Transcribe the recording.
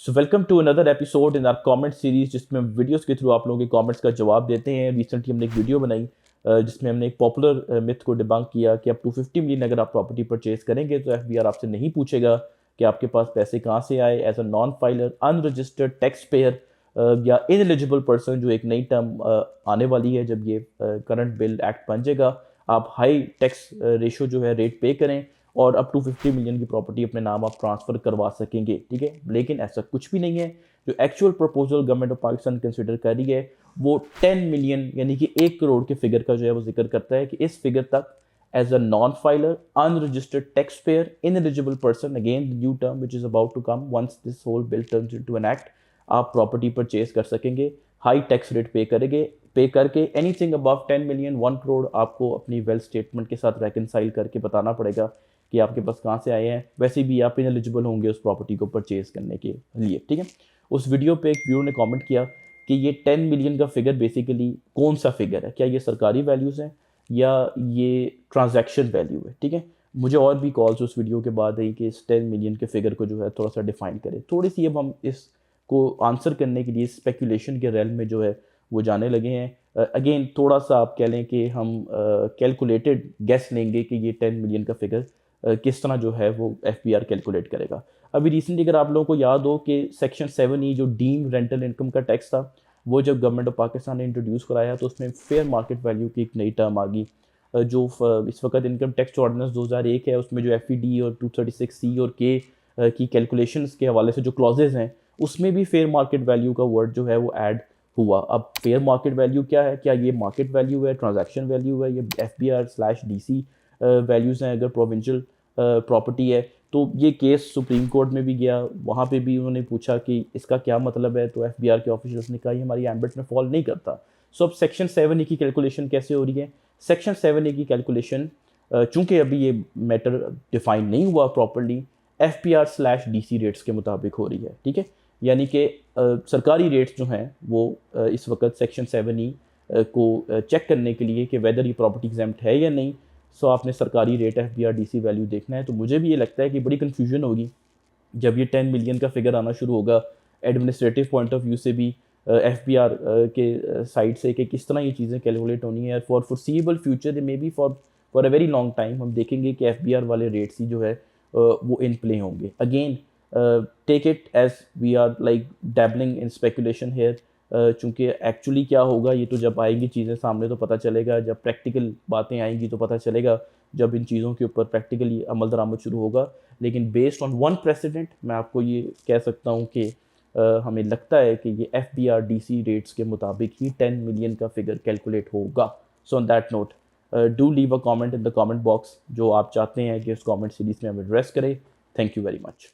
So welcome to another episode in our comment series, जिसमें हम videos के through आप लोगों के कमेंट्स का जवाब देते हैं। रिसेंटली हमने एक वीडियो बनाई जिसमें हमने एक पॉपुलर मिथ को डिबंक किया कि अप टू 50 मिलियन अगर आप प्रॉपर्टी परचेज करेंगे तो एफबीआर आपसे नहीं पूछेगा कि आपके पास पैसे कहाँ से आए। As a non filer, unregistered tax payer या इनएलिजिबल पर्सन, जो एक नई टर्म आने वाली है जब ये करंट बिल एक्ट बन जाएगा, आप हाई टैक्स रेशो जो है रेट पे करें और अप टू 50 मिलियन की प्रॉपर्टी अपने नाम आप ट्रांसफ़र करवा सकेंगे। ठीक है, लेकिन ऐसा कुछ भी नहीं है। जो actual proposal government of Pakistan consider कर रही है वो 10 मिलियन यानी कि 1 करोड़ के फिगर का जो है वो जिक्र करता है कि इस फिगर तक as a non filer, unregistered tax payer, ineligible person, again the new term which is about to come once this whole bill turns into an act, आप प्रॉपर्टी परचेज कर सकेंगे, हाई टैक्स रेट पे करके anything above 10 million, 1 crore आपको अपनी wealth statement के साथ reconcile करके बताना पड़ेगा कि आपके पास कहाँ से आए हैं। वैसे भी आप इनएलिजिबल होंगे उस प्रॉपर्टी को परचेज करने के लिए। ठीक है, उस वीडियो पे एक व्यूअर ने कमेंट किया कि ये 10 मिलियन का फिगर बेसिकली कौन सा फिगर है, क्या ये सरकारी वैल्यूज़ हैं या ये ट्रांजैक्शन वैल्यू है। ठीक है, मुझे और भी कॉल्स उस वीडियो के बाद आई कि इस 10 मिलियन के फिगर को जो है थोड़ा सा डिफाइन करें। थोड़ी सी अब हम इसको आंसर करने के लिए स्पेकुलेशन के रेल में जो है वो जाने लगे हैं। अगेन थोड़ा सा आप कह लें कि हम कैलकुलेटेड गेस लेंगे कि ये 10 मिलियन का फिगर किस तरह जो है वो एफबीआर कैलकुलेट करेगा। अभी रिसेंटली अगर आप लोगों को याद हो कि सेक्शन 7E जो डीम रेंटल इनकम का टैक्स था, वो जब गवर्नमेंट ऑफ पाकिस्तान ने इंट्रोड्यूस कराया तो उसमें फेयर मार्केट वैल्यू की एक नई टर्म आ गई। जो इस वक्त इनकम टैक्स ऑर्डिनेंस 2001 है, उसमें जो एफईडी और 236C और के की कैलकुलेशंस के हवाले से जो क्लॉजेज हैं, उसमें भी फेयर मार्केट वैल्यू का वर्ड जो है वो ऐड हुआ। अब फेयर मार्केट वैल्यू क्या है? क्या ये मार्केट वैल्यू है, ट्रांजैक्शन वैल्यू है, ये एफबीआर/डीसी वैल्यूज़ हैं? अगर प्रोविंशियल प्रॉपर्टी है तो ये केस सुप्रीम कोर्ट में भी गया, वहाँ पे भी उन्होंने पूछा कि इसका क्या मतलब है, तो एफबीआर के ऑफिशियल्स ने कहा ये हमारी एम्बिट में फॉल नहीं करता। सो अब सेक्शन 7A की कैलकुलेशन कैसे हो रही है? सेक्शन 7A की कैलकुलेशन चूँकि अभी ये मैटर डिफाइन नहीं हुआ प्रॉपरली, एफबीआर/डीसी रेट्स के मुताबिक हो रही है। ठीक है, यानी कि सरकारी रेट्स जो हैं वो इस वक्त सेक्शन 7E को चेक करने के लिए कि वेदर ये प्रॉपर्टी एग्जेम्प्ट है या नहीं, सो आपने सरकारी रेट एफबीआर/डीसी वैल्यू देखना है। तो मुझे भी ये लगता है कि बड़ी कन्फ्यूजन होगी जब ये 10 मिलियन का फिगर आना शुरू होगा एडमिनिस्ट्रेटिव पॉइंट ऑफ व्यू से भी, एफबीआर के साइड से, कि किस तरह ये चीज़ें कैलकुलेट होनी है। For foreseeable future, maybe for a very long time, हम देखेंगे कि एफबीआर वाले रेट्स ही जो है वो इन प्ले होंगे। Again take it as we are like dabbling in speculation here, चूँकि एक्चुअली क्या होगा ये तो जब आएंगी चीज़ें सामने तो पता चलेगा, जब प्रैक्टिकल बातें आएंगी तो पता चलेगा, जब इन चीज़ों के ऊपर प्रैक्टिकली अमल दरामद शुरू होगा। लेकिन बेस्ड ऑन वन प्रेसिडेंट मैं आपको ये कह सकता हूँ कि हमें लगता है कि ये एफबीआर/डीसी रेट्स के मुताबिक ही 10 मिलियन का फिगर कैलकुलेट होगा। So on that note, do leave a comment in the comment box जो आप चाहते हैं कि उस कमेंट सीरीज़ में हम एड्रेस करें। Thank you very much.